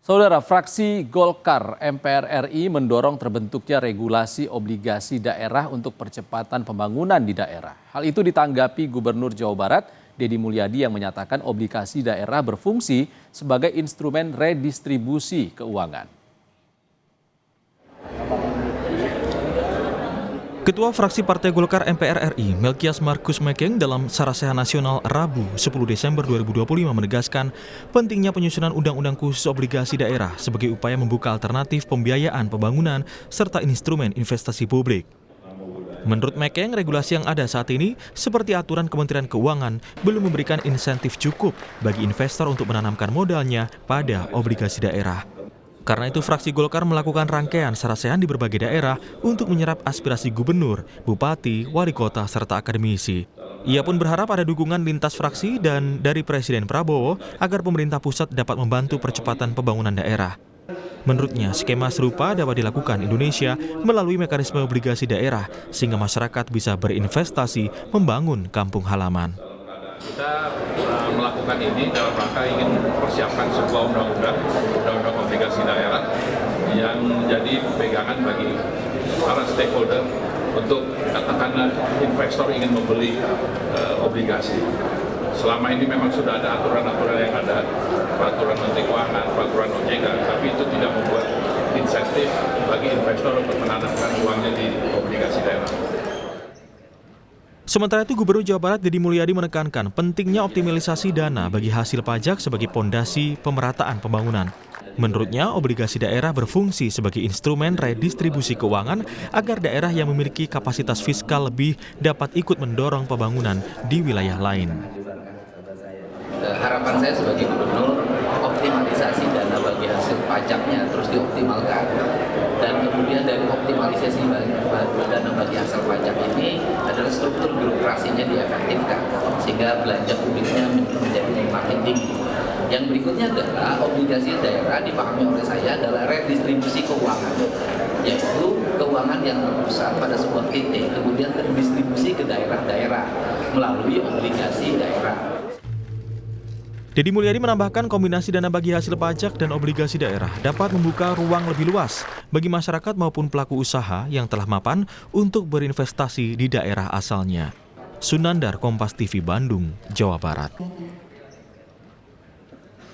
Saudara, fraksi Golkar MPR RI mendorong terbentuknya regulasi obligasi daerah untuk percepatan pembangunan di daerah. Hal itu ditanggapi Gubernur Jawa Barat, Deddy Mulyadi, yang menyatakan obligasi daerah berfungsi sebagai instrumen redistribusi keuangan. Ketua fraksi Partai Golkar MPR RI, Melkias Markus Mekeng, dalam Sarasehan Nasional Rabu 10 Desember 2025 menegaskan pentingnya penyusunan undang-undang khusus obligasi daerah sebagai upaya membuka alternatif pembiayaan pembangunan serta instrumen investasi publik. Menurut Mekeng, regulasi yang ada saat ini seperti aturan Kementerian Keuangan belum memberikan insentif cukup bagi investor untuk menanamkan modalnya pada obligasi daerah. Karena itu, fraksi Golkar melakukan rangkaian sarasehan di berbagai daerah untuk menyerap aspirasi gubernur, bupati, wali kota, serta akademisi. Ia pun berharap ada dukungan lintas fraksi dan dari Presiden Prabowo agar pemerintah pusat dapat membantu percepatan pembangunan daerah. Menurutnya, skema serupa dapat dilakukan Indonesia melalui mekanisme obligasi daerah sehingga masyarakat bisa berinvestasi membangun kampung halaman. Kita melakukan ini dalam rangka ingin mempersiapkan sebuah undang-undang obligasi daerah yang menjadi pegangan bagi para stakeholder untuk katakanlah investor ingin membeli obligasi. Selama ini memang sudah ada aturan-aturan yang ada, peraturan Menteri Keuangan, peraturan OJK, tapi itu tidak membuat insentif bagi investor untuk menanamkan uangnya di obligasi daerah. Sementara itu, Gubernur Jawa Barat Deddy Mulyadi menekankan pentingnya optimalisasi dana bagi hasil pajak sebagai pondasi pemerataan pembangunan. Menurutnya, obligasi daerah berfungsi sebagai instrumen redistribusi keuangan agar daerah yang memiliki kapasitas fiskal lebih dapat ikut mendorong pembangunan di wilayah lain. Harapan saya sebagai gubernur, optimalisasi dana bagi hasil pajaknya terus dioptimalkan. Dan kemudian dari optimalisasi dana bagi hasil pajak ini adalah struktur birokrasinya diefektifkan sehingga belanja publiknya menjadi makin tinggi. Yang berikutnya adalah obligasi daerah dipahami oleh saya adalah redistribusi keuangan, yaitu keuangan yang berpusat pada sebuah titik kemudian terdistribusi ke daerah-daerah melalui obligasi daerah. Deddy Mulyadi menambahkan kombinasi dana bagi hasil pajak dan obligasi daerah dapat membuka ruang lebih luas bagi masyarakat maupun pelaku usaha yang telah mapan untuk berinvestasi di daerah asalnya. Sunandar, Kompas TV, Bandung, Jawa Barat.